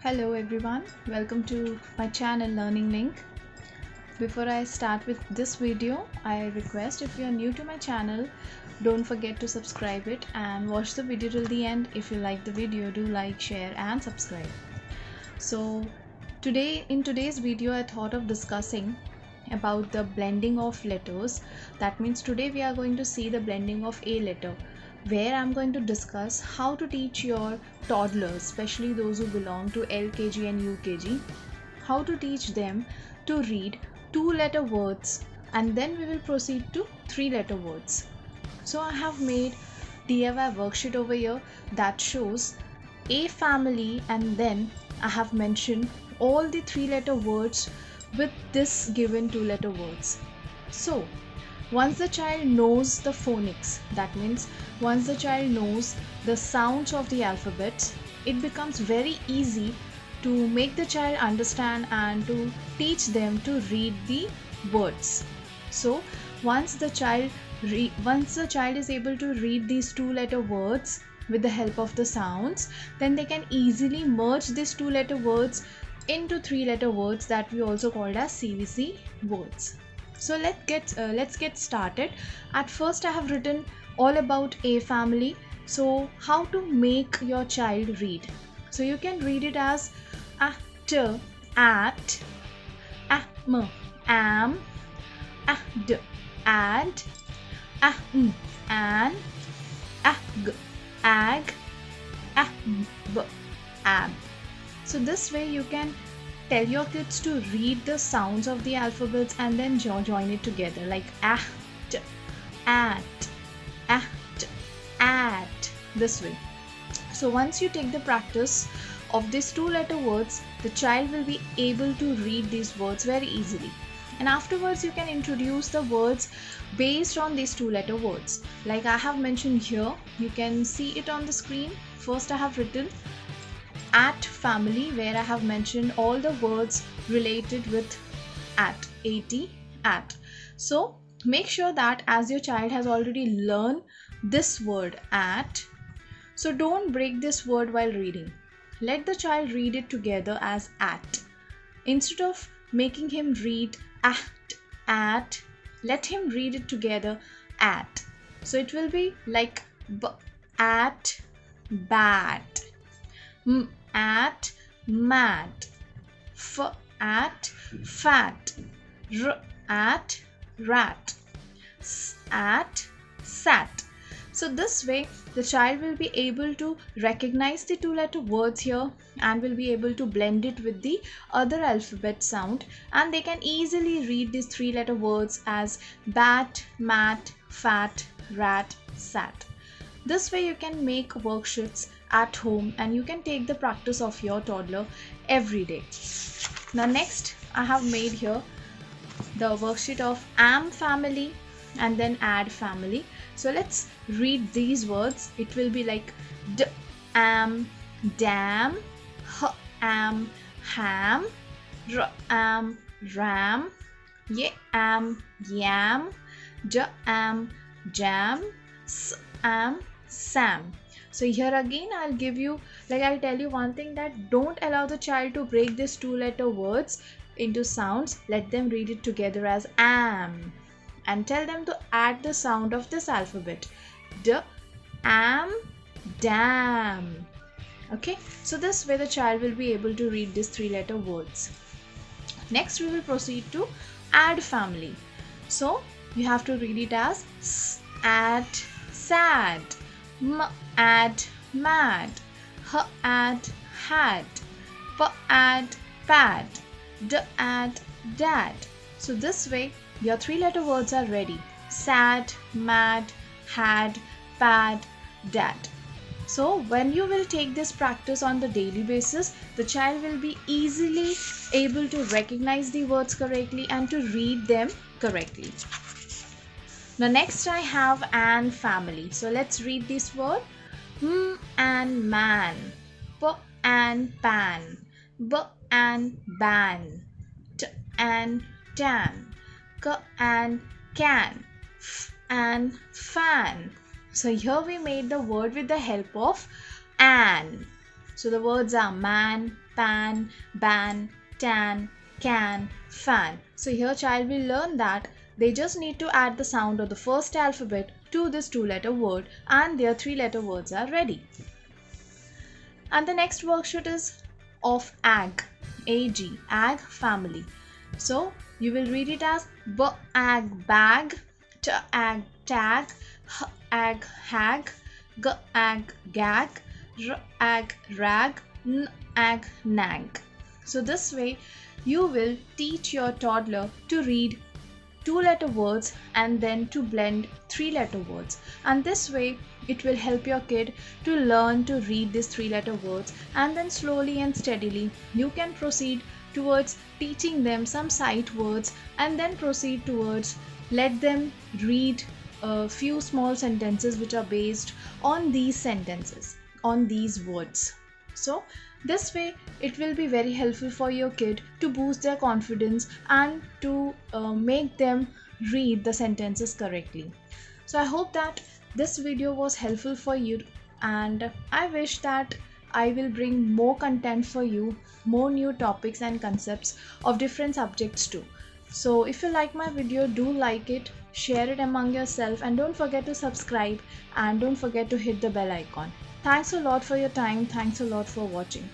Hello everyone, welcome to my channel Learning Link. Before I start with this video, I request if you are new to my channel, don't forget to subscribe it and watch the video till the end. If you like the video, do like, share and subscribe. So in today's video I thought of discussing about the blending of letters. That means today we are going to see the blending of a letter, where I'm going to discuss how to teach your toddlers, especially those who belong to LKG and UKG, how to teach them to read two-letter words, and then we will proceed to three-letter words. So I have made DIY worksheet over here that shows a family, and then I have mentioned all the three-letter words with this given two-letter words. So once the child knows the phonics, that means once the child knows the sounds of the alphabets, it becomes very easy to make the child understand and to teach them to read the words. So once the child is able to read these two-letter words with the help of the sounds, then they can easily merge these two-letter words into three-letter words that we also called as CVC words. So let's get started. At first I have written all about a family. So how to make your child read? So you can read it as at, am, ad, ad, an, ag, ag, ab. So this way you can tell your kids to read the sounds of the alphabets and then join it together, like at, this way. So once you take the practice of these two-letter words, the child will be able to read these words very easily. And afterwards you can introduce the words based on these two-letter words. Like I have mentioned here, you can see it on the screen. First I have written at family, where I have mentioned all the words related with at, at. So make sure that as your child has already learned this word at, so don't break this word while reading. Let the child read it together as at. Instead of making him read at, let him read it together at. So it will be like at, bat, at, mad, at, fat, at, rat, at, sat. So this way the child will be able to recognize the two-letter words here and will be able to blend it with the other alphabet sound, and they can easily read these three-letter words as bat, mat, fat, rat, sat. This way you can make worksheets at home and you can take the practice of your toddler every day. Now next I have made here the worksheet of am family and then add family. So let's read these words. It will be like am, dam, am, ham, am, ram, am, yam, am, jam, am, Sam. So here again I'll tell you one thing, that don't allow the child to break these two-letter words into sounds. Let them read it together as am and tell them to add the sound of this alphabet, am, dam. Okay, so this way the child will be able to read these three-letter words. Next we will proceed to add family. So you have to read it as add, sad, add, mad, add, had, add, pad, add, dad. So this way your three-letter words are ready: sad, mad, had, pad, dad. So when you will take this practice on the daily basis, the child will be easily able to recognize the words correctly and to read them correctly. Now next I have an family. So let's read this word. And man, and pan, and ban, and tan, and can, and fan. So here we made the word with the help of an. So the words are man, pan, ban, tan, can, fan. So here child will learn that they just need to add the sound of the first alphabet to this two-letter word and their three-letter words are ready. And the next worksheet is of ag, ag, ag family. So you will read it as b ag bag, t ag tag, h ag hag, g ag gag, r ag rag, n ag nag. So this way you will teach your toddler to read two-letter words and then to blend three-letter words, and this way it will help your kid to learn to read these three-letter words, and then slowly and steadily you can proceed towards teaching them some sight words and then proceed towards let them read a few small sentences which are based on these sentences, on these words. So this way it will be very helpful for your kid to boost their confidence and to make them read the sentences correctly. So I hope that this video was helpful for you, and I wish that I will bring more content for you, more new topics and concepts of different subjects too. So if you like my video, do like it, share it among yourself, and don't forget to subscribe and don't forget to hit the bell icon. Thanks a lot for your time. Thanks a lot for watching.